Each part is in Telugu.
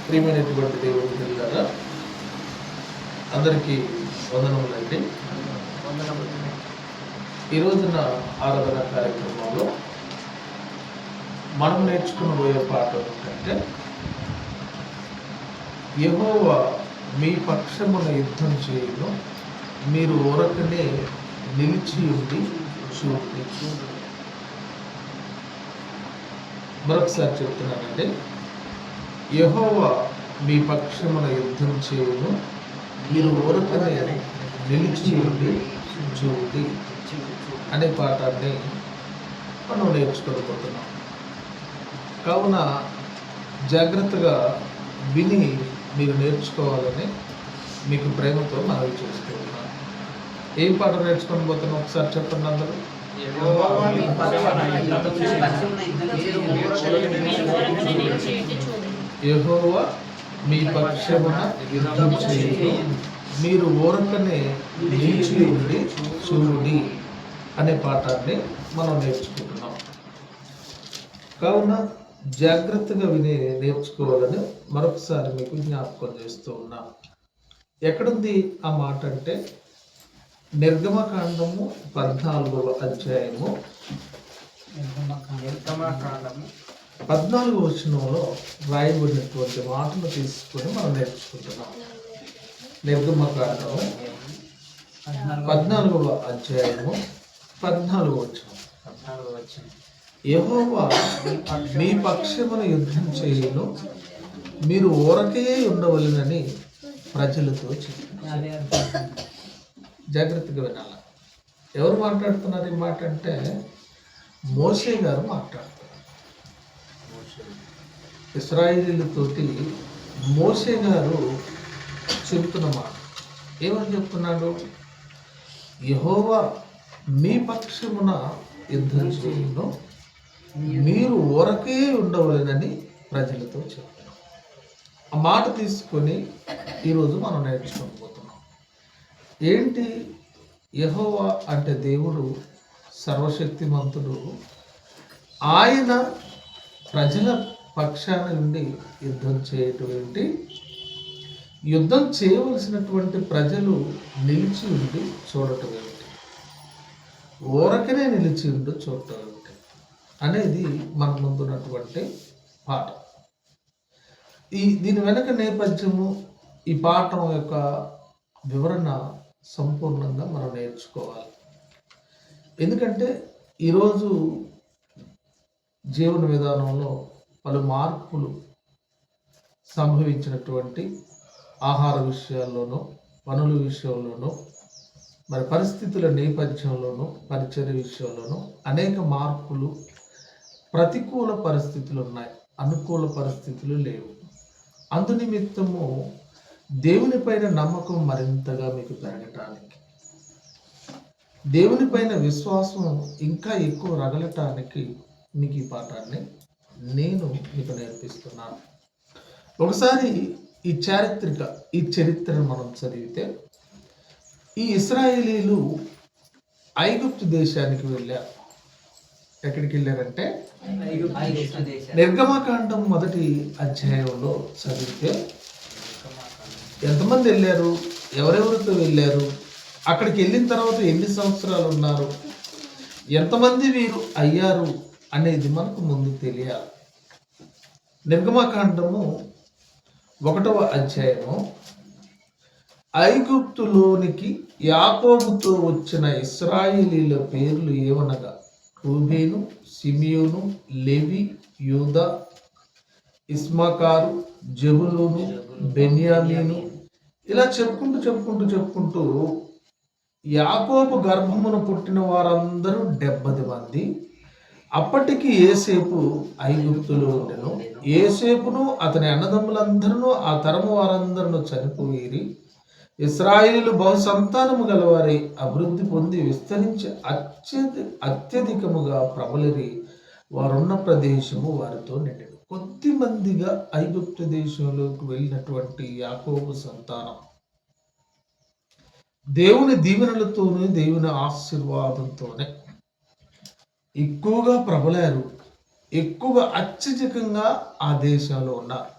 ప్రియమైనటువంటి దేవుని పిల్లలారా, అందరికీ వందనములండి. ఈ రోజున ఆరాధన కార్యక్రమంలో మనం నేర్చుకునబోయే పాట ఏంటంటే, యెహోవా మీ పక్షమున యుద్ధం చేయును, మీరు ఊరకనే నిలిచి ఉండి చూడండి. మరొకసారి చెప్తున్నానండి. యెహోవా మీ పక్షమున యుద్ధం చేయును, మీరు ఊరకనే నిలిచి ఉండి చూడండి అనే పాఠాన్ని మనం నేర్చుకోకపోతున్నాం. కావున జాగ్రత్తగా విని మీరు నేర్చుకోవాలని మీకు ప్రేమతో మనవి చేస్తూ ఉన్నాను. ఏం పాట నేర్చుకొని పోతున్నాం ఒకసారి చెప్పండి అందరూ. యెహోవా మీ పక్షమున యుద్ధం చేయును, మీరు ఊరకనే నిలిచి ఉండి చూడండి అనే పాఠాన్ని మనం నేర్చుకుంటున్నాం. కావున జాగ్రత్తగా విని నేర్చుకోవాలని మరొకసారి మీకు జ్ఞాపకం చేస్తూ ఉన్నా. ఎక్కడుంది ఆ మాట అంటే, నిర్గమకాండము 14వ అధ్యాయము 14వ వచనంలో రాయబడినటువంటి మాటను తీసుకొని మనం నేర్చుకుంటున్నాం. నిర్గమకాండము 14వ అధ్యాయము 14వ వచనం. యెహోవా మీ పక్షమున యుద్ధం చేయును, మీరు ఊరకే ఉండవలెనని ప్రజలతో చెప్పారు. జాగ్రత్తగా వినాలి. ఎవరు మాట్లాడుతున్నారు ఈ మాట అంటే, మోషే గారు మాట్లాడుతున్నారు. ఇశ్రాయేలీయులతోటి మోషే గారు చెబుతున్న మాట ఏమని చెప్తున్నాడు? యెహోవా మీ పక్షమున యుద్ధం చేయును, మీరు ఊరకే ఉండవలెనని ప్రజలతో చెప్పారు. ఆ మాట తీసుకొని ఈరోజు మనం నేర్చుకోబోతున్నాం. ఏంటి? యెహోవా అంటే దేవుడు సర్వశక్తిమంతుడు. ఆయన ప్రజల పక్షాన నుండి యుద్ధం చేయటం ఏంటి? యుద్ధం చేయవలసినటువంటి ప్రజలు నిలిచి ఉండి చూడటం ఏంటి? ఊరకనే నిలిచి ఉండి చూడటం ఏంటి అనేది మన ముందున్నటువంటి పాఠం. దీని వెనక నేపథ్యము, ఈ పాఠం యొక్క వివరణ సంపూర్ణంగా మనం నేర్చుకోవాలి. ఎందుకంటే ఈరోజు జీవన విధానంలో పలు మార్పులు సంభవించినటువంటి ఆహార విషయాల్లోనూ, పనుల విషయంలోనూ, మరి పరిస్థితుల నేపథ్యంలోనూ, పరిచర్య విషయంలోనూ అనేక మార్పులు, ప్రతికూల పరిస్థితులు ఉన్నాయి, అనుకూల పరిస్థితులు లేవు. అందునిమిత్తము దేవునిపైన నమ్మకం మరింతగా మీకు పెరగటానికి, దేవునిపైన విశ్వాసం ఇంకా ఎక్కువ రగలటానికి మీకు ఈ పాఠాన్ని నేను మీకు నేర్పిస్తున్నాను. ఒకసారి ఈ చరిత్రను మనం చదివితే, ఈ ఇశ్రాయేలీలు ఐగుప్తు దేశానికి వెళ్ళారు. ఎక్కడికి వెళ్ళారంటే, నిర్గమకాండం 1వ అధ్యాయంలో చదివితే ఎంతమంది వెళ్ళారు, ఎవరెవరితో వెళ్ళారు, అక్కడికి వెళ్ళిన తర్వాత ఎన్ని సంవత్సరాలు ఉన్నారు, ఎంతమంది వీరు అయ్యారు అనేది మనకు ముందు తెలియాలి. నిర్గమకాండము 1వ అధ్యాయము, ఐగుప్తులోనికి యాకోబుతో వచ్చిన ఇశ్రాయేలీల పేర్లు ఏమనగా, రూబేను, సిమియోను, లేవి, యూదా, ఇస్మాకారు, జెబులూను, బెన్యామీను, ఇలా చెప్పుకుంటూ యాకోబు గర్భమున పుట్టిన వారందరూ 70 మంది. అప్పటికి యోసేపు ఐగుప్తులో ఉండెను. యోసేపును అతని అన్నదమ్ములందరూ ఆ తరము వారందరూ చనిపోయిరి. ఇశ్రాయేలు బహు సంతానము గలవారి అభివృద్ధి పొంది విస్తరించి అత్యధికముగా ప్రబలిరి. వారున్న ప్రదేశము వారితో నిండెను. కొద్ది మందిగా ఐగుప్తు దేశంలోకి వెళ్ళినటువంటి యాకోబు సంతానం దేవుని దీవెనలతోనే, దేవుని ఆశీర్వాదంతోనే ఎక్కువగా ప్రబలారు, ఎక్కువగా అత్యధికంగా ఆ దేశంలో ఉన్నారు.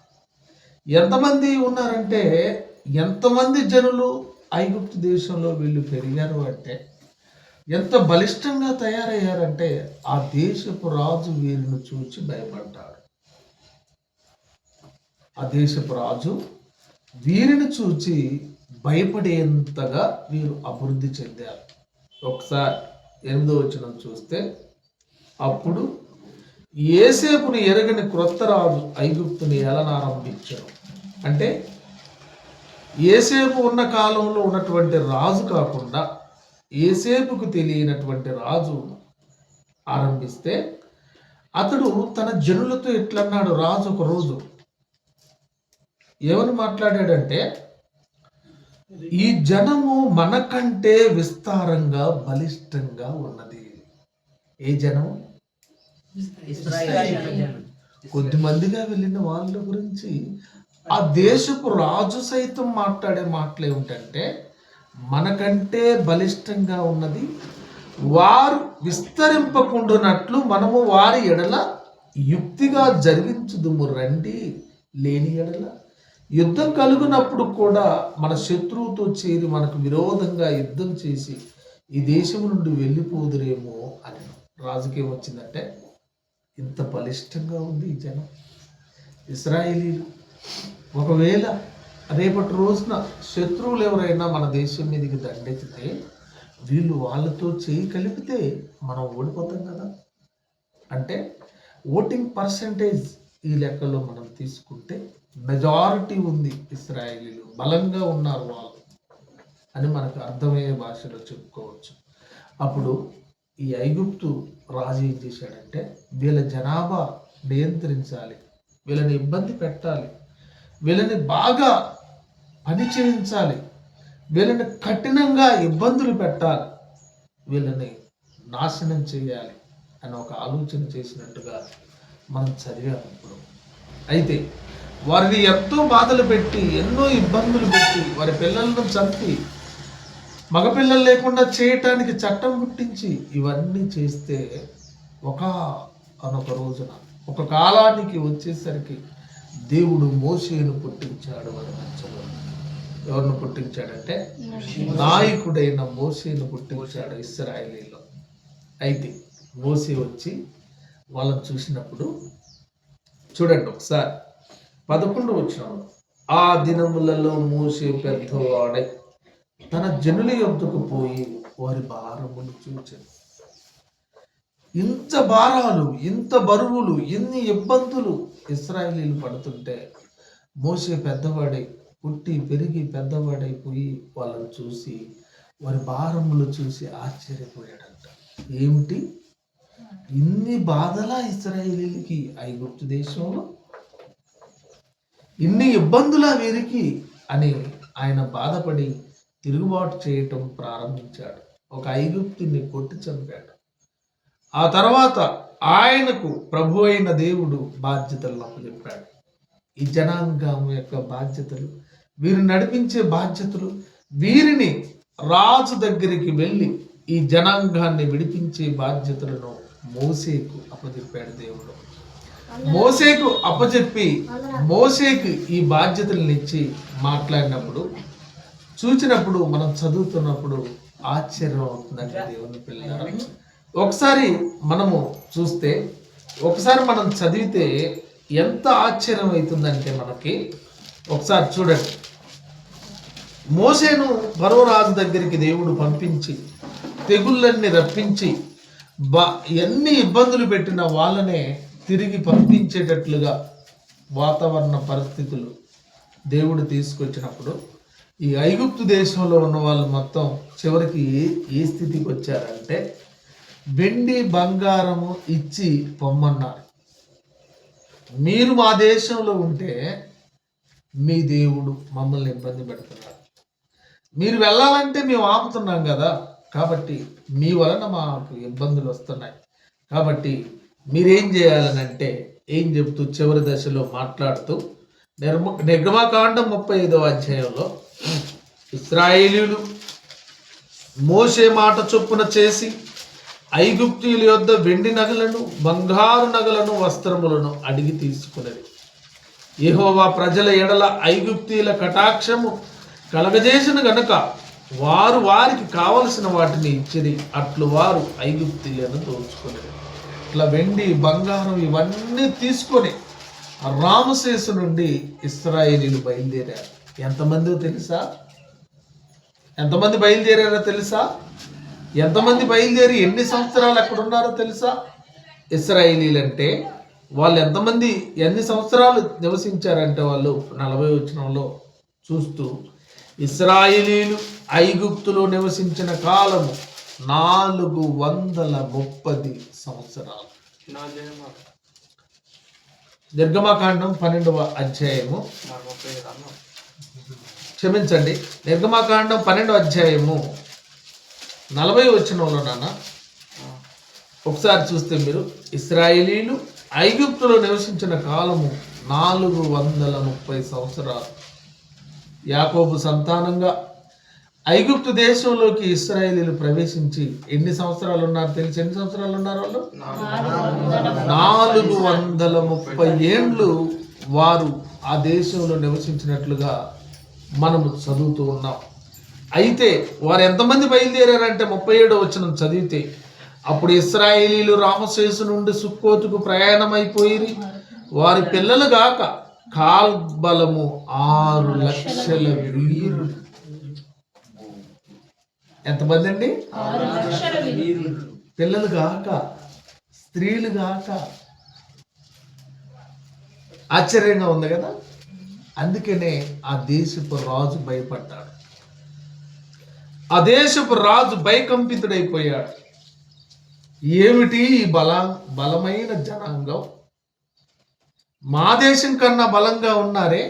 ఎంతమంది ఉన్నారంటే, ఎంతమంది జనులు ఐగుప్తు దేశంలో వీళ్ళు పెరిగారు అంటే, ఎంత బలిష్టంగా తయారయ్యారంటే, ఆ దేశపు రాజు వీరిని చూచి భయపడ్డాడు. ఆ దేశపు రాజు వీరిని చూచి భయపడేంతగా వీరు అభివృద్ధి చెందారు. ఒకసారి 8వ వచనం చూస్తే, అప్పుడు యోసేపును ఎరగని క్రొత్త రాజు ఐగుప్తుని ఏలనారంభించారు. అంటే యోసేపు ఉన్న కాలంలో ఉన్నటువంటి రాజు కాకుండా యోసేపుకు తెలియనటువంటి రాజు ఆరంభిస్తే, అతడు తన జనులతో ఎట్లన్నాడు. రాజు ఒక రోజు ఏమని మాట్లాడాడంటే, ఈ జనము మనకంటే విస్తారంగా బలిష్టంగా ఉన్నది. ఏ జనం? కొద్దిమందిగా వెళ్ళిన వాళ్ళ గురించి ఆ దేశపు రాజు సైతం మాట్లాడే మాటలు ఏమిటంటే, మనకంటే బలిష్టంగా ఉన్నది, వారు విస్తరింపకుండానట్లు మనము వారి ఎడల యుక్తిగా జరిగించుదుము రండి. లేని ఎడల యుద్ధం కలుగునప్పుడు కూడా మన శత్రువుతో చేరి మనకు విరోధంగా యుద్ధం చేసి ఈ దేశం నుండి వెళ్ళిపోదురేమో అని రాజుకేం వచ్చిందంటే, ఇంత బలిష్టంగా ఉంది ఈ జనం ఇశ్రాయేలీలు. ఒకవేళ రేపటి రోజున శత్రువులు ఎవరైనా మన దేశం మీదకి దండెత్తితే, వీళ్ళు వాళ్ళతో చేయి కలిపితే మనం ఓడిపోతాం కదా. అంటే ఓటింగ్ పర్సంటేజ్ ఈ లెక్కలో మనం తీసుకుంటే మెజారిటీ ఉంది, ఇశ్రాయేలీలు బలంగా ఉన్నారు వాళ్ళు అని మనకు అర్థమయ్యే భాషలో చెప్పుకోవచ్చు. అప్పుడు ఈ ఐగుప్తు రాజు ఏం చేశాడంటే, వీళ్ళ జనాభా నియంత్రించాలి, వీళ్ళని ఇబ్బంది పెట్టాలి, వీళ్ళని బాగా పని చేయించాలి, వీళ్ళని కఠినంగా ఇబ్బందులు పెట్టాలి, వీళ్ళని నాశనం చేయాలి అని ఒక ఆలోచన చేసినట్టుగా మనం చదివాము. అయితే వారిని ఎంతో బాధలు పెట్టి, ఎన్నో ఇబ్బందులు పెట్టి, వారి పిల్లలను చంపి మగపిల్లలు లేకుండా చేయటానికి చట్టం పుట్టించి ఇవన్నీ చేస్తే, అనొక రోజున ఒక కాలానికి వచ్చేసరికి దేవుడు మోషేను పుట్టించాడు. వారి మధ్యలో ఎవరిని పుట్టించాడంటే, నాయకుడైన మోషేను పుట్టించాడు ఇశ్రాయేలీలో. అయితే మోషే వచ్చి వాళ్ళని చూసినప్పుడు చూడండి ఒకసారి 11వ వచనం, ఆ దినములలో మోషే పెద్దవాడై తన జనుల యొద్దకు పోయి వారి భారములు చూచాడు. ఇంత భారాలు, ఇంత బరువులు, ఎన్ని ఇబ్బందులు ఇశ్రాయేలీలు పడుతుంటే, మోషే పెద్దవాడై పుట్టి పెరిగి పెద్దవాడైపోయి వాళ్ళని చూసి వారి భారములు చూసి ఆశ్చర్యపోయాడంట. ఏమిటి ఇన్ని బాధలా ఇశ్రాయేలీలకి ఐగుప్తు దేశంలో, ఇన్ని ఇబ్బందులా వీరికి అని ఆయన బాధపడి తిరుగుబాటు చేయటం ప్రారంభించాడు. ఒక ఐగుప్తుని కొట్టి చంపాడు. ఆ తర్వాత ఆయనకు ప్రభు అయిన దేవుడు బాధ్యతలను అప్పచెప్పాడు. ఈ జనాంగం యొక్క బాధ్యతలు, వీరు నడిపించే బాధ్యతలు, వీరిని రాజు దగ్గరికి వెళ్ళి ఈ జనాంగాన్ని విడిపించే బాధ్యతలను మోసేకు అప్పచెప్పాడు దేవుడు. మోసేకు అప్పచెప్పి మోసేకు ఈ బాధ్యతలను ఇచ్చి మాట్లాడినప్పుడు, చూచినప్పుడు, మనం చదువుతున్నప్పుడు ఆశ్చర్యం అవుతుందంటే దేవుని పిల్లలు. ఒకసారి మనము చూస్తే, ఒకసారి మనం చదివితే ఎంత ఆశ్చర్యం అవుతుందంటే మనకి, ఒకసారి చూడండి. మోసేను ఫరో రాజు దగ్గరికి దేవుడు పంపించి తెగుళ్ళన్ని రప్పించి ఎన్ని ఇబ్బందులు పెట్టిన వాళ్ళనే తిరిగి పంపించేటట్లుగా వాతావరణ పరిస్థితులు దేవుడు తీసుకొచ్చినప్పుడు, ఈ ఐగుప్తు దేశంలో ఉన్న వాళ్ళు మొత్తం చివరికి ఏ స్థితికి వచ్చారంటే, వెండి బంగారము ఇచ్చి పొమ్మన్నారు. మీరు మా దేశంలో ఉంటే మీ దేవుడు మమ్మల్ని ఇబ్బంది పెడుతున్నారు, మీరు వెళ్ళాలంటే మేము ఆపుతున్నాం కదా, కాబట్టి మీ వలన మాకు ఇబ్బందులు వస్తున్నాయి, కాబట్టి మీరేం చేయాలనంటే ఏం చెప్తూ చివరి దశలో మాట్లాడుతూ నిర్గమకాండం 35వ అధ్యాయంలో, ఇశ్రాయేలీయులు మోషే మాట చొప్పున చేసి ఐగుప్తీయుల యొద్ద వెండి నగలను, బంగారు నగలను, వస్త్రములను అడిగి తీసుకున్నది. యెహోవా ప్రజల ఎడల ఐగుప్తీయుల కటాక్షము కలగజేసిన గనుక వారు వారికి కావలసిన వాటిని ఇచ్చిరి, అట్లు వారు ఐగుప్తీయులను దోచుకునేది. ఇట్లా వెండి బంగారం ఇవన్నీ తీసుకొని రామశేసు నుండి ఇశ్రాయేలీయులు బయలుదేరారు. ఎంతమంది తెలుసా? ఎంతమంది బయలుదేరారో తెలుసా? ఎంతమంది బయలుదేరి ఎన్ని సంవత్సరాలు అక్కడ ఉన్నారో తెలుసా? ఇశ్రాయేలీలు అంటే వాళ్ళు ఎంతమంది ఎన్ని సంవత్సరాలు నివసించారంటే వాళ్ళు 40 వచనంలో చూస్తూ, ఇశ్రాయేలీలు ఐగుప్తులో నివసించిన కాలము 430 సంవత్సరాలు. నిర్గమాకాండం 12వ అధ్యాయము, క్షమించండి, నిర్గమాకాండం 12వ అధ్యాయము 40 వచనంలో నాన్న ఒకసారి చూస్తే మీరు, ఇశ్రాయేలీలు ఐగుప్తులో నివసించిన కాలము 430 సంవత్సరాలు. యాకోబు సంతానంగా ఐగుప్తు దేశంలోకి ఇశ్రాయేలీలు ప్రవేశించి ఎన్ని సంవత్సరాలు ఉన్నారు తెలిసి? ఎన్ని సంవత్సరాలు ఉన్నారు వాళ్ళు? 430 ఏండ్లు వారు ఆ దేశంలో నివసించినట్లుగా మనము చదువుతూ ఉన్నాం. అయితే వారు ఎంతమంది బయలుదేరారంటే 37వ వచనం చదివితే, అప్పుడు ఇశ్రాయేలీలు రామశేసు నుండి సుక్కోతుకు ప్రయాణమైపోయి వారి పిల్లలు గాక కాల్బలము 6 లక్షల వీరులు. ఎంతమంది అండి? పిల్లలు గాక, స్త్రీలు గాక. ఆశ్చర్యంగా ఉంది కదా. అందుకనే ఆ దేశపు రాజు భయపడ్డాడు. ఆ దేశపు రాజు భయకంపితుడైపోయాడు. ఏమిటి ఈ బలమైన జనాంగం? మా దేశం కన్నా బలంగా ఉన్నారే,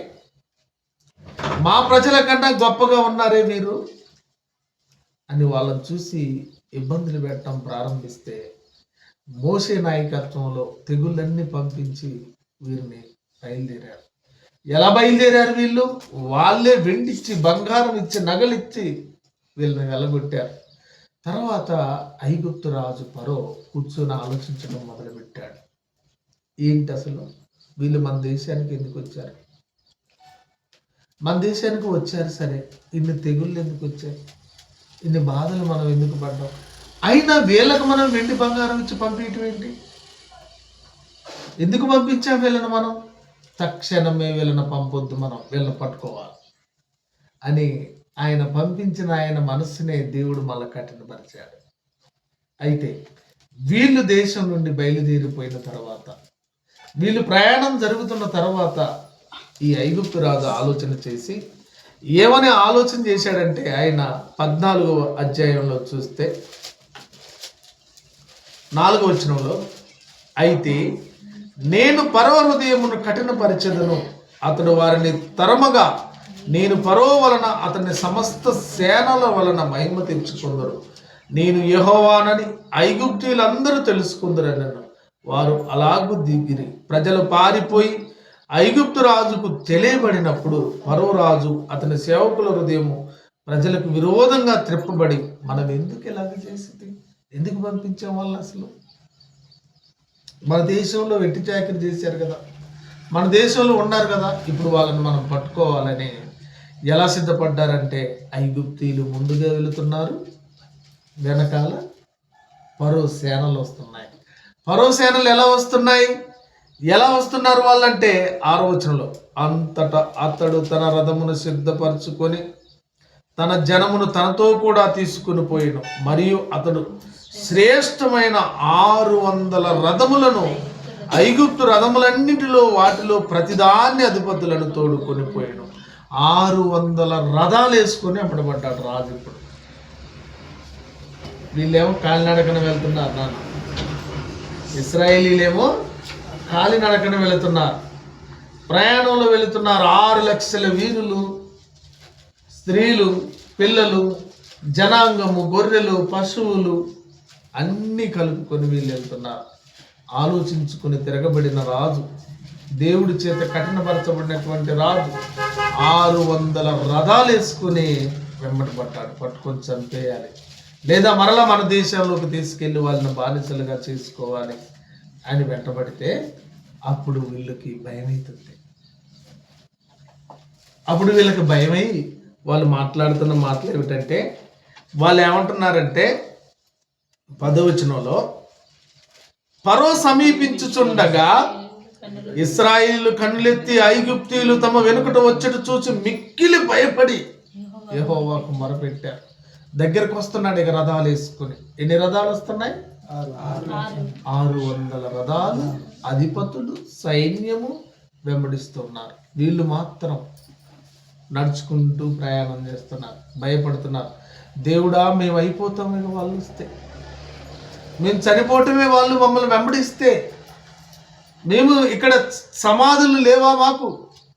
మా ప్రజల కన్నా గొప్పగా ఉన్నారే వీరు అని వాళ్ళని చూసి ఇబ్బందులు పెట్టడం ప్రారంభిస్తే, మోషే నాయకత్వంలో తెగుళ్ళన్నీ పంపించి వీరిని బయలుదేరారు. ఎలా బయలుదేరారు వీళ్ళు? వాళ్ళే వెండిచ్చి, బంగారం ఇచ్చి, నగలిచ్చి వీళ్ళని వెళ్ళగొట్టారు. తర్వాత ఐగుప్తు రాజు ఫరో కూర్చొని ఆలోచించడం మొదలుపెట్టాడు. ఏంటి అసలు వీళ్ళు మన దేశానికి ఎందుకు వచ్చారు? మన దేశానికి వచ్చారు సరే, ఇన్ని తెగుళ్ళు ఎందుకు వచ్చాయి? ఇన్ని బాధలు మనం ఎందుకు పడ్డాం? అయినా వీళ్ళకు మనం వెండి బంగారం ఇచ్చి పంపించడం ఏంటి? ఎందుకు పంపించాం వీళ్ళని మనం? తక్షణమే వీళ్ళని పంపొద్దు, మనం వీళ్ళని పట్టుకోవాలి అని ఆయన పంపించిన ఆయన మనస్సునే దేవుడు మళ్ళా కఠినపరిచాడు. అయితే వీళ్ళు దేశం నుండి బయలుదేరిపోయిన తర్వాత, వీళ్ళు ప్రయాణం జరుగుతున్న తర్వాత ఈ ఐగుప్తు రాజు ఆలోచన చేసి ఏమని ఆలోచన చేశాడంటే, ఆయన 14వ అధ్యాయంలో చూస్తే 4వ వచనంలో, అయితే నేను ఫరో హృదయమును కఠినపరిచెదను, అతడు వారిని తరమగా నేను ఫరో వలన అతని సమస్త సేనల వలన మహిమ తెచ్చుకుందరు, నేను యెహోవానని ఐగుప్తీయులందరూ తెలుసుకుందరనను. వారు అలాగూ దిగిరి. ప్రజలు పారిపోయి ఐగుప్తు రాజుకు తెలియబడినప్పుడు ఫరో రాజు అతని సేవకుల హృదయము ప్రజలకు విరోధంగా త్రిప్పబడి, మనం ఎందుకు ఇలాగ చేసింది? ఎందుకు పంపించాం వాళ్ళు? అసలు మన దేశంలో వెట్టి చాకరీ చేశారు కదా, మన దేశంలో ఉన్నారు కదా, ఇప్పుడు వాళ్ళని మనం పట్టుకోవాలని ఎలా సిద్ధపడ్డారంటే, ఐగుప్తీయులు ముందుగా వెళుతున్నారు, వెనకాల ఫరో సేనలు వస్తున్నాయి. ఫరో సేనలు ఎలా వస్తున్నారు వాళ్ళంటే 6వ వచనంలో, అంతటా అతడు తన రథమును సిద్ధపరచుకొని తన జనమును తనతో కూడా తీసుకుని పోయిను, మరియు అతడు శ్రేష్టమైన 600 రథములను ఐగుప్తు రథములన్నిటిలో వాటిలో ప్రతిదాన్ని అధిపతులను తోడుకొని పోయాను. 600 రథాలు వేసుకొని అప్పడబడ్డాడు రాజు. ఇప్పుడు వీళ్ళేమో కాలినడకన వెళ్తున్నారు నాన్న, ఇశ్రాయేలీలేమో కాలినడకన వెళుతున్నారు, ప్రయాణంలో వెళుతున్నారు. 6 లక్షల వీరులు, స్త్రీలు, పిల్లలు, జనాంగము, గొర్రెలు, పశువులు అన్నీ కలుపుకొని వీళ్ళు వెళ్తున్నారు. ఆలోచించుకుని తిరగబడిన రాజు, దేవుడి చేత కఠినపరచబడినటువంటి రాజు 600 రథాలు వేసుకుని వెంబడి పట్టాడు. పట్టుకొని చంపేయాలి, లేదా మరలా మన దేశంలోకి తీసుకెళ్లి వాళ్ళని బానిసలుగా చేసుకోవాలి అని వెంటబడితే, అప్పుడు వీళ్ళకి భయం అవుతుంది. అప్పుడు వీళ్ళకి భయమై వాళ్ళు మాట్లాడుతున్న మాటలు ఏమిటంటే, వాళ్ళు ఏమంటున్నారంటే 10వ వచనంలో, ఫరో సమీపించుచుండగా ఇశ్రాయేలు కన్నులెత్తి ఐగుప్తీయులు తమ వెనుకట వచ్చేట చూసి మిక్కిలి భయపడి యెహోవాకు మొరపెట్టారు. దగ్గరకు వస్తున్నాడు ఇక రథాలు వేసుకుని. ఎన్ని రథాలు వస్తున్నాయి? 600 రథాలు, అధిపతులు, సైన్యము వెంబడిస్తున్నారు. వీళ్ళు మాత్రం నడుచుకుంటూ ప్రయాణం చేస్తున్నారు, భయపడుతున్నారు. దేవుడా, మేము అయిపోతాం ఇక వాళ్ళు వస్తే, మేము చనిపోవటమే వాళ్ళు మమ్మల్ని వెంబడిస్తే, మేము ఇక్కడ సమాధులు లేవా మాకు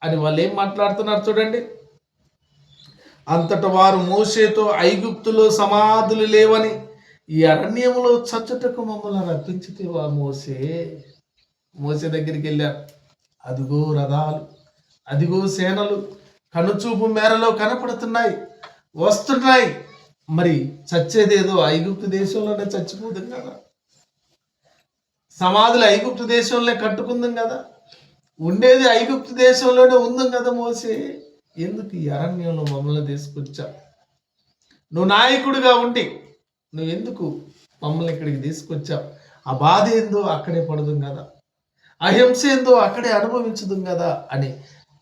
అని వాళ్ళు ఏం మాట్లాడుతున్నారు చూడండి. అంతటా వారు మోషేతో, ఐగుప్తులో సమాధులు లేవని ఈ అరణ్యములో చచ్చుటకు మమ్మల్ని రప్పించితేవా మోసే. మోసే దగ్గరికి వెళ్ళారు. అదిగో రథాలు, అదిగో సేనలు కనుచూపు మేరలో కనపడుతున్నాయి, వస్తున్నాయి. మరి చచ్చేదేదో ఐగుప్తు దేశంలోనే చచ్చిపోతుంది కదా, సమాధులు ఐగుప్తు దేశంలోనే కట్టుకుందాం కదా, ఉండేది ఐగుప్తు దేశంలోనే ఉందాం కదా. మోసే, ఎందుకు ఈ అరణ్యంలో మమ్మల్ని తీసుకొచ్చావు? నువ్వు నాయకుడిగా ఉండి నువ్వు ఎందుకు మమ్మల్ని ఇక్కడికి తీసుకొచ్చావు? ఆ బాధ ఏందో అక్కడే పడదు కదా, అహింస ఏందో అక్కడే అనుభవించదు కదా అని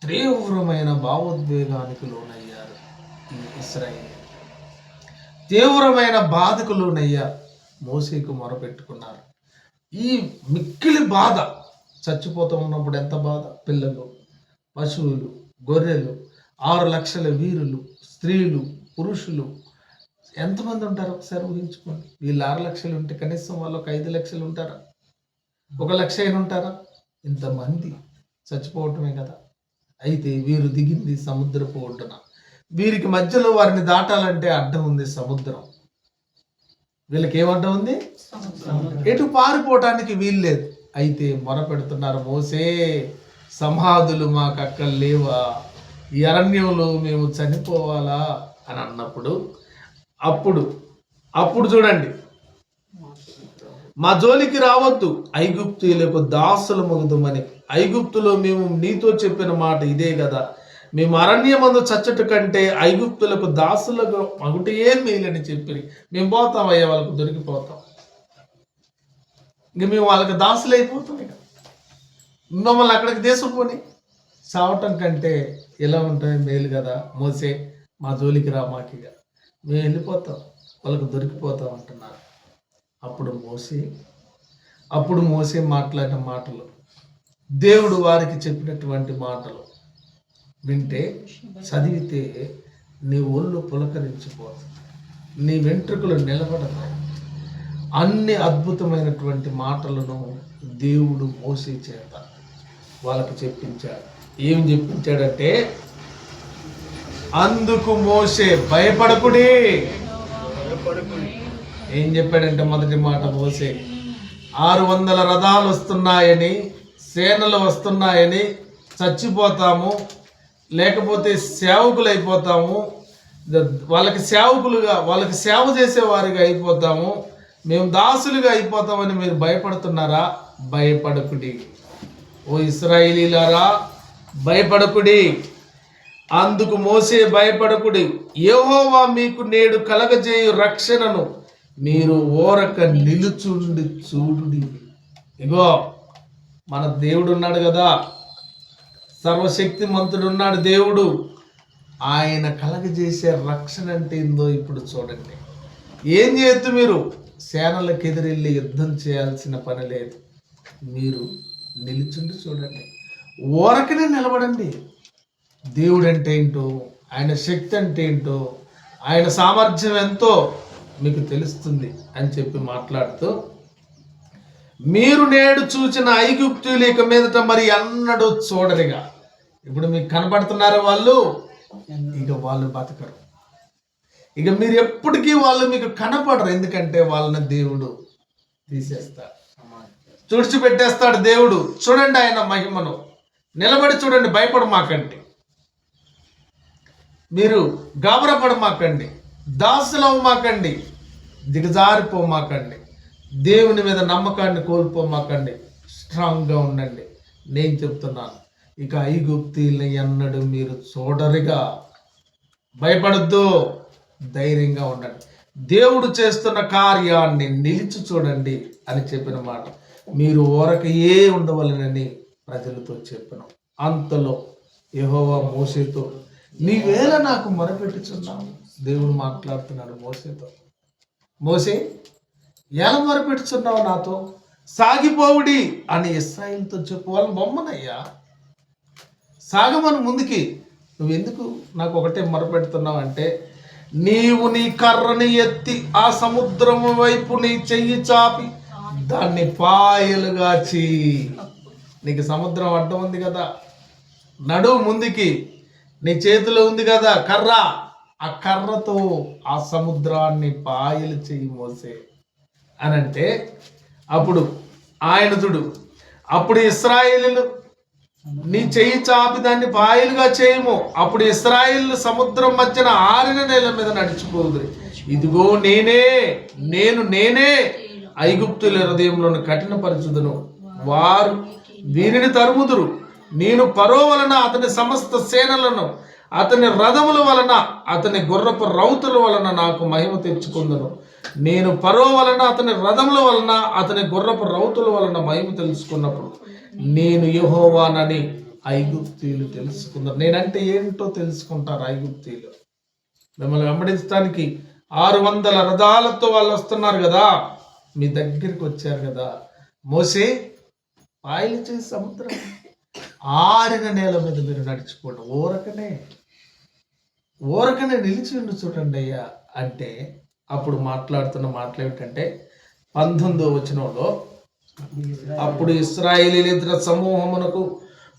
తీవ్రమైన భావోద్వేగానికి లోనయ్యారు ఈ ఇశ్రాయేలు. తీవ్రమైన బాధకు లోనయ్యారు. మోసేకు మొరపెట్టుకున్నారు. ఈ మిక్కిలి బాధ, చచ్చిపోతూ ఉన్నప్పుడు ఎంత బాధ. పిల్లలు, పశువులు, గొర్రెలు, 6 లక్షల వీరులు, స్త్రీలు, పురుషులు ఎంతమంది ఉంటారు ఒకసారి ఊహించుకోండి. వీళ్ళు 6 లక్షలు ఉంటే కనీసం వాళ్ళు ఒక 5 లక్షలు ఉంటారా? 1 లక్ష అయిన ఉంటారా? ఇంతమంది చచ్చిపోవటమే కదా. అయితే వీరు దిగింది సముద్రపు ఒడ్డున. వీరికి మధ్యలో వారిని దాటాలంటే అడ్డం ఉంది సముద్రం. వీళ్ళకి ఏమడ్డం ఉంది? ఎటు పారిపోవటానికి వీల్లేదు. అయితే మొర పెడుతున్నారు, మోసే, సమాధులు మాకు అక్కడ లేవా? ఈ అరణ్యంలో మేము చనిపోవాలా అని అన్నప్పుడు అప్పుడు చూడండి, మా జోలికి రావద్దు, ఐగుప్తీయులకు దాసులు మగుదుమని. ఐగుప్తులో మేము నీతో చెప్పిన మాట ఇదే కదా, మేము అరణ్యమందు చచ్చట కంటే ఐగుప్తులకు దాసులకు మగుటే మేలని చెప్పి మేము పోతాం అయ్యా, వాళ్ళకు దొరికిపోతాం, ఇంక మేము వాళ్ళకి దాసులు అయిపోతాం. ఇక మమ్మల్ని అక్కడికి తీసుకుపోని చావటం కంటే ఎలా ఉంటుంది మేలు కదా. మోసే, మా జోలికి రా, మాకు ఇక మేము వెళ్ళిపోతాం, వాళ్ళకు దొరికిపోతాం అంటున్నారు. అప్పుడు మోసే మాట్లాడిన మాటలు, దేవుడు వారికి చెప్పినటువంటి మాటలు వింటే, చదివితే నీ ఒళ్ళు పులకరించిపోతుంది, నీ వెంట్రుకలు నిలబడతాయి. అన్ని అద్భుతమైనటువంటి మాటలను దేవుడు మోసే చేత వాళ్ళకి చెప్పించాడు. ఏం చెప్పించాడంటే, అందుకు మోసే భయపడకుడి. ఏం చెప్పాడంటే, మొదటి మాట మోసే 600 రథాలు వస్తున్నాయని, సేనలు వస్తున్నాయని, చచ్చిపోతాము, లేకపోతే సేవకులు అయిపోతాము, వాళ్ళకి సేవ చేసేవారిగా అయిపోతాము, మేము దాసులుగా అయిపోతామని మీరు భయపడుతున్నారా? భయపడకుడి. ఓ ఇశ్రాయేలీలారా, భయపడకుడి. అందుకు మోసే భయపడకుడి, యెహోవా మీకు నేడు కలగజేయు రక్షణను మీరు ఓరక నిలుచుండి చూడుడి. ఇగో మన దేవుడు ఉన్నాడు కదా, సర్వశక్తిమంతుడు ఉన్నాడు దేవుడు. ఆయన కలగజేసే రక్షణ అంటే ఏందో ఇప్పుడు చూడండి. ఏం చేయొద్దు, మీరు సేనలకు ఎదురెళ్ళి యుద్ధం చేయాల్సిన పని లేదు. మీరు నిలుచుండి చూడండి, ఓరకనే నిలబడండి. దేవుడు అంటే ఏంటో, ఆయన శక్తి అంటే ఏంటో, ఆయన సామర్థ్యం ఎంతో మీకు తెలుస్తుంది అని చెప్పి మాట్లాడుతూ, మీరు నేడు చూచిన ఐగుప్తీయులు ఇక మీదట మరి అన్నడు చూడరిగా. ఇప్పుడు మీకు కనబడుతున్నారు వాళ్ళు, ఇక వాళ్ళు బతకరు. ఇక మీరు ఎప్పటికీ వాళ్ళు మీకు కనపడరు. ఎందుకంటే వాళ్ళని దేవుడు తీసేస్తాడు, తుడిచిపెట్టేస్తాడు దేవుడు. చూడండి ఆయన మహిమను, నిలబడి చూడండి, భయపడమాకండి, మీరు గాబరపడమాకండి, దాసులవ్వమాకండి, దిగజారిపోమాకండి, దేవుని మీద నమ్మకాన్ని కోల్పోమాకండి, స్ట్రాంగ్గా ఉండండి. నేను చెప్తున్నాను, ఇక ఐగుప్తీయుల్ని ఎన్నడూ మీరు చూడరుగా. భయపడద్దు, ధైర్యంగా ఉండండి, దేవుడు చేస్తున్న కార్యాన్ని నిలిచి చూడండి అని చెప్పిన మాట మీరు ఊరకయే ఉండవలనని ప్రజలతో చెప్పిన. అంతలో యెహోవా మోషేతో, నీవేళ నాకు మొరపెట్టుచున్నావు. దేవుడు మాట్లాడుతున్నాడు మోషేతో. మోషే, ఎలా మొరపెట్టుచున్నావు నాతో? సాగిపోవుడి అని ఇశ్రాయేలుతో చెప్పు. వాళ్ళని బొమ్మనయ్యా, సాగమని ముందుకి. నువ్వెందుకు నాకు ఒకటే మొరపెడుతున్నావు అంటే, నీవు నీ కర్రని ఎత్తి ఆ సముద్రము వైపు నీ చెయ్యి చాపి దాన్ని పాయలుగా చెయ్యి. నీకు సముద్రం అడ్డం ఉంది కదా, నడువు ముందుకి. నీ చేతిలో ఉంది కదా కర్ర, ఆ కర్రతో ఆ సముద్రాన్ని పాయలు చెయ్యి మోసే అనంటే, అప్పుడు ఆయన చూడు, అప్పుడు ఇశ్రాయేలీయులు నీ చెయ్యి చాపి దాన్ని పాయలుగా చేయము. అప్పుడు ఇశ్రాయేలు సముద్రం మధ్యన ఆరిన నేల మీద నడిచిపోదురు. ఇదిగో నేనే ఐగుప్తుల హృదయంలోని కఠినపరచుదును, వారు వీరిని తరుముదురు. నేను ఫరో వలన అతని సమస్త సేనలను, అతని రథముల వలన, అతని గుర్రపు రౌతుల వలన నాకు మహిమ తెచ్చుకుందును. నేను ఫరో వలన, అతని రథముల వలన, అతని గుర్రపు రౌతుల వలన మహిమ తెలుసుకున్నప్పుడు నేను యెహోవానని ఐగుప్తీయులు తెలుసుకున్నారు. నేనంటే ఏంటో తెలుసుకుంటారు ఐగుప్తీయులు. మిమ్మల్ని వెంబడించడానికి 600 రథాలతో వాళ్ళు వస్తున్నారు కదా, మీ దగ్గరికి వచ్చారు కదా. మోసే, పాయలు చేసి సముద్రం ఆరిన నేల మీద మీరు నడిచిపోండి, ఊరకనే నిలిచి ఉండి చూడండి అయ్యా అంటే. అప్పుడు మాట్లాడుతున్న మాటలు ఏమిటంటే 19వ వచనంలో, అప్పుడు ఇశ్రాయేలీయుల సమూహమునకు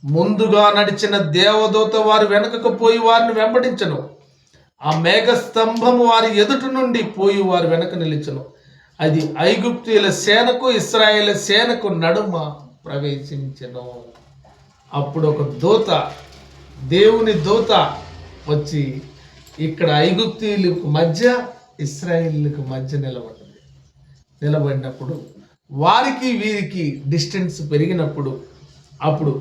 ముందుగా నడిచిన దేవదూత వారి వెనుకకు పోయి వారిని వెంబడించను. ఆ మేఘస్తంభము వారి ఎదుట నుండి పోయి వారి వెనక నిలిచను. అది ఐగుప్తీయుల సేనకు ఇశ్రాయేలు సేనకు నడుమ ప్రవేశించెను. అప్పుడు ఒక దూత, దేవుని దూత వచ్చి ఇక్కడ ఐగుప్తీయులకు మధ్య ఇశ్రాయేలులకు మధ్య నిలబడినప్పుడు వారికి వీరికి డిస్టెన్స్ పెరిగినప్పుడు, అప్పుడు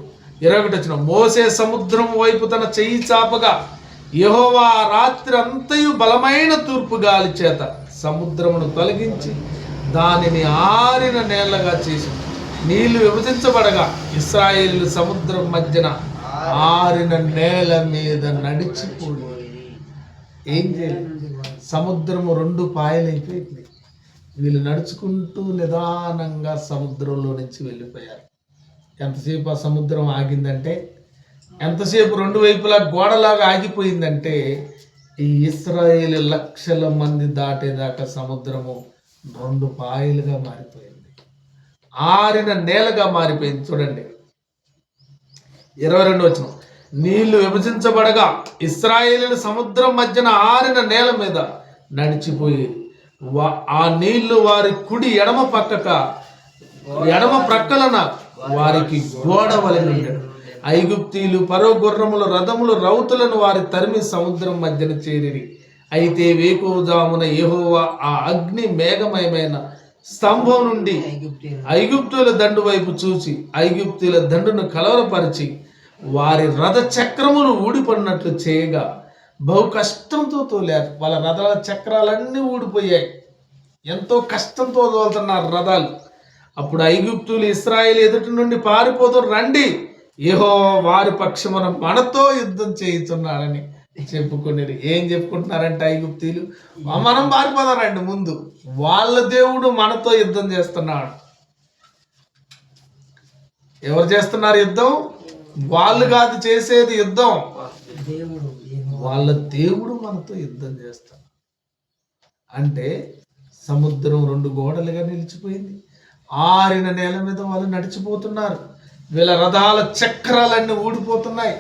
21 వచ్చిన, మోసే సముద్రం వైపు తన చెయ్యి చాపగా యెహోవా రాత్రి అంతయు బలమైన తూర్పు గాలి చేత సముద్రమును తొలగించి దానిని ఆరిన నేలగా చేసి నీళ్లు విభజించబడగా ఇశ్రాయేలు సముద్రం మధ్యన ఆరిన నేల మీద నడిచిపోయి. ఏం చేయాలి? సముద్రము 2 పాయలైపోయింది. వీళ్ళు నడుచుకుంటూ నిదానంగా సముద్రంలో నుంచి వెళ్ళిపోయారు. ఎంతసేపు ఆ సముద్రం ఆగిందంటే, ఎంతసేపు 2 వైపులా గోడలాగా ఆగిపోయిందంటే, ఈ ఇశ్రాయేలు లక్షల మంది దాటేదాకా సముద్రము 2 పాయలుగా మారిపోయింది, ఆరిన నేలగా మారిపోయింది. చూడండి 22 వచనం, నీళ్లు విభజించబడగా ఇశ్రాయేలు సముద్రం మధ్యన ఆరిన నేల మీద నడిచిపోయి ఆ నీళ్లు వారి కుడి ఎడమ ప్రక్కలన వారికి గోడ వలె ఉండెను. ఐగుప్తీయులు ఫరో గుర్రముల రథములు రౌతులను వారి తరిమి సముద్రం మధ్యన చేరిరి. అయితే వేకువజామున యెహోవా ఆ అగ్ని మేఘమయమైన స్తంభం నుండి ఐగుప్తుల దండు వైపు చూసి ఐగుప్తుల దండును కలవరపరిచి వారి రథ చక్రములు ఊడిపడినట్లు చేయగా బహు కష్టంతో తోలారు. వాళ్ళ రథాల చక్రాలన్నీ ఊడిపోయాయి, ఎంతో కష్టంతో తోలుతున్నారు రథాలు. అప్పుడు ఐగుప్తులు ఇశ్రాయేలు ఎదుటి నుండి పారిపోతూ, రండి, యెహోవా వారి పక్షమున మనతో యుద్ధం చేయుచున్నాడని చెప్పుకునేది. ఏం చెప్పుకుంటున్నారంటే ఐగుప్తీయులు, మనం పారిపోతారండి, ముందు వాళ్ళ దేవుడు మనతో యుద్ధం చేస్తున్నాడు. ఎవరు చేస్తున్నారు యుద్ధం? వాళ్ళు కాదు చేసేది యుద్ధం, వాళ్ళ దేవుడు మనతో యుద్ధం చేస్తాడు. అంటే సముద్రం 2 గోడలుగా నిలిచిపోయింది, ఆరిన నేల మీద వాళ్ళు నడిచిపోతున్నారు. వీళ్ళ రథాల చక్రాలన్నీ ఊడిపోతున్నాయి,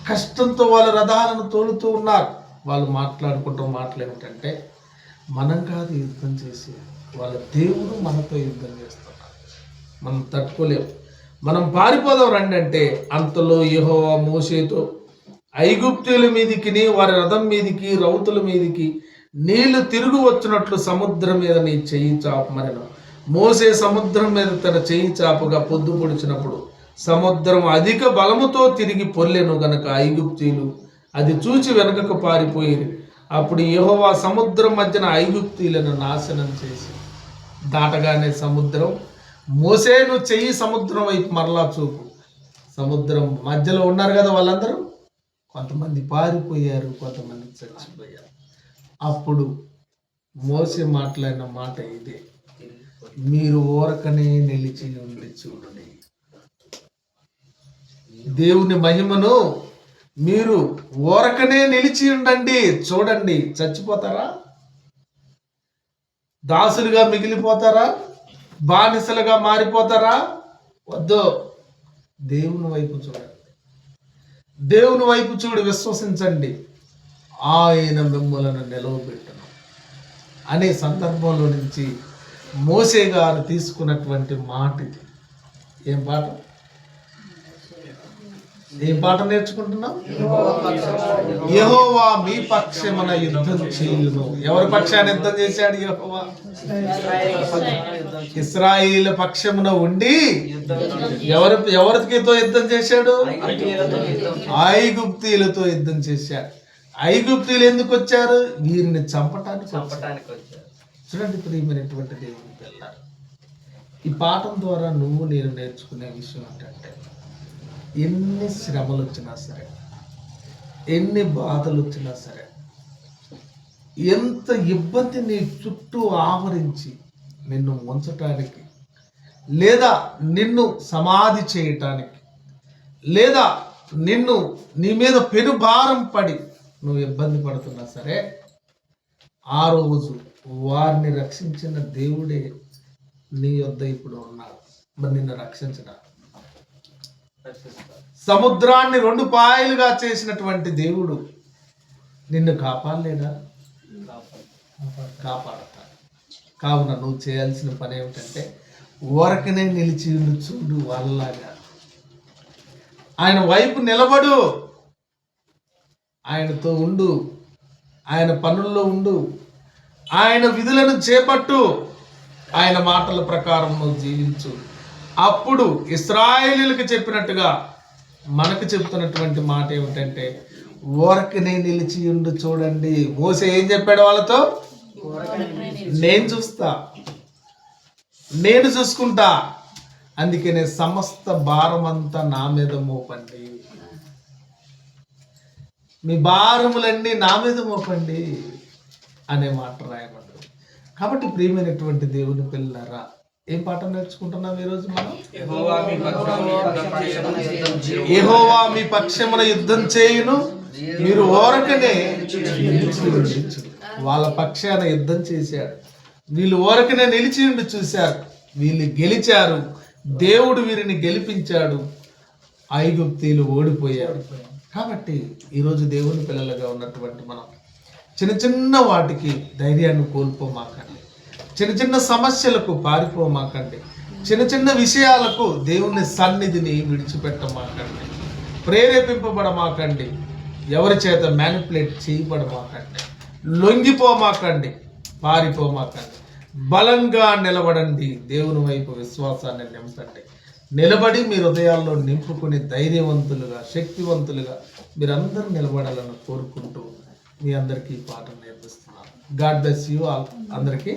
కష్టంతో వాళ్ళ రథాలను తోలుతూ ఉన్నారు. వాళ్ళు మాట్లాడుకుంటూ మాట్లాడేటంటే, మనం కాదు యుద్ధం చేసి, వాళ్ళ దేవుడు మనతో యుద్ధం చేస్తున్నాడు, మనం తట్టుకోలేము, మనం పారిపోదాం రండి అంటే. అంతలో యెహోవా మోషేతో, ఐగుప్తుల మీదికి వారి రథం మీదికి రౌతుల మీదికి నీళ్లు తిరుగు వచ్చినట్లు సముద్రం మీద నీ చెయ్యి చాపమనెను. మోసే సముద్రం మీద తన చెయ్యి చాపగా పొద్దు పొడిచినప్పుడు సముద్రం అధిక బలముతో తిరిగి పొర్లెను గనక ఐగుప్తీయులు అది చూచి వెనుకకు పారిపోయి, అప్పుడు యెహోవా సముద్రం మధ్యన ఐగుప్తీయులను నాశనం చేసి దాటగానే సముద్రం, మోసే నువ్వు చెయ్యి సముద్రం వైపు మరలా చూపు. సముద్రం మధ్యలో ఉన్నారు కదా వాళ్ళందరూ, కొంతమంది పారిపోయారు, కొంతమంది చచ్చిపోయారు. అప్పుడు మోసే మాట్లాడిన మాట ఇదే, మీరు ఊరకనే నిలిచి ఉండి చూడండి. దేవుని మహిమను మీరు ఊరకనే నిలిచి ఉండండి, చూడండి. చచ్చిపోతారా? దాసులుగా మిగిలిపోతారా? బానిసలుగా మారిపోతారా? వద్దు. దేవుని వైపు చూడండి, దేవుని వైపు చూడి విశ్వసించండి, ఆయన మిమ్మలను నిలవబెట్టును అనే సందర్భంలో నుంచి మోసే గారు తీసుకున్నటువంటి మాట ఇది. ఏం పాట? ఏం పాట నేర్చుకుంటున్నాం? యెహోవా మీ పక్షమున యుద్ధం చేయును. ఎవరి పక్షాన్ని యుద్ధం చేశాడు యెహోవా? ఇశ్రాయేలు పక్షమున ఉండి ఎవరితో యుద్ధం చేశాడు? ఐగుప్తీయులతో యుద్ధం చేశాడు. ఐగుప్తీయులు ఎందుకు వచ్చారు? వీరిని చంపటానికి వచ్చారు. చూడండి ప్రియమైనటువంటి దేవుని పిల్లలు, ఈ పాఠం ద్వారా నువ్వు నేను నేర్చుకునే విషయం ఏంటంటే, ఎన్ని శ్రమలు వచ్చినా సరే, ఎన్ని బాధలు వచ్చినా సరే, ఎంత ఇబ్బంది నీ చుట్టూ ఆవరించి నిన్ను ఉంచటానికి, లేదా నిన్ను సమాధి చేయటానికి, లేదా నిన్ను నీ మీద పెనుభారం పడి నువ్వు ఇబ్బంది పడుతున్నా సరే, ఆ రోజు వారిని రక్షించిన దేవుడే నీ యొద్ద ఇప్పుడు ఉన్నాడు. మరి నిన్ను రక్షించడా? సముద్రాన్ని 2 పాయలుగా చేసినటువంటి దేవుడు నిన్ను కాపాడలేడా? కాపాడతాడు. కావున నువ్వు చేయాల్సిన పని ఏమిటంటే, ఊరకనే నిలిచి చూడు. వాళ్ళలాగా ఆయన వైపు నిలబడు, ఆయనతో ఉండు, ఆయన పనుల్లో ఉండు, ఆయన విధులను చేపట్టు, ఆయన మాటల ప్రకారం నువ్వు జీవించు. అప్పుడు ఇశ్రాయేలీయులకు చెప్పినట్టుగా మనకు చెప్తున్నటువంటి మాట ఏమిటంటే, ఊరకనే నిలిచి ఉండు చూడండి. మోసే ఏం చెప్పాడు వాళ్ళతో? నేను చూస్తా, నేను చూసుకుంటా, అందుకనే సమస్త భారం అంతా నా మీద మోపండి, మీ భారములన్నీ నా మీద మోపండి అనే మాట రాయబడ్డది. కాబట్టి ప్రియమైనటువంటి దేవుని పిల్లలారా, ఏం పాఠం నేర్చుకుంటున్నాం ఈరోజు మనం? యెహోవా మీ పక్షమున యుద్ధం చేయును, మీరు ఊరకనే నిలిచి. వాళ్ళ పక్షాన యుద్ధం చేశాడు, వీళ్ళు ఊరకనే నిలిచి ఉండి చూశారు, వీళ్ళు గెలిచారు. దేవుడు వీరిని గెలిపించాడు, ఐగుప్తీయులు ఓడిపోయారు. కాబట్టి ఈరోజు దేవుని పిల్లలుగా ఉన్నటువంటి మనం చిన్న చిన్న వాటికి ధైర్యాన్ని కోల్పోమాకండి, చిన్న చిన్న సమస్యలకు పారిపోమాకండి, చిన్న చిన్న విషయాలకు దేవుని సన్నిధిని విడిచిపెట్టమాకండి, ప్రేరేపింపబడమాకండి, ఎవరి చేత మ్యానిపులేట్ చేయబడమాకండి, లొంగిపోమాకండి, పారిపోమాకండి. బలంగా నిలబడండి, దేవుని వైపు విశ్వాసాన్ని నింపండి. నిలబడి మీ హృదయాల్లో నింపుకుని ధైర్యవంతులుగా, శక్తివంతులుగా మీరందరూ నిలబడాలని కోరుకుంటూ మీ అందరికీ పాఠం నేర్పిస్తున్నాను. God bless you all. అందరికీ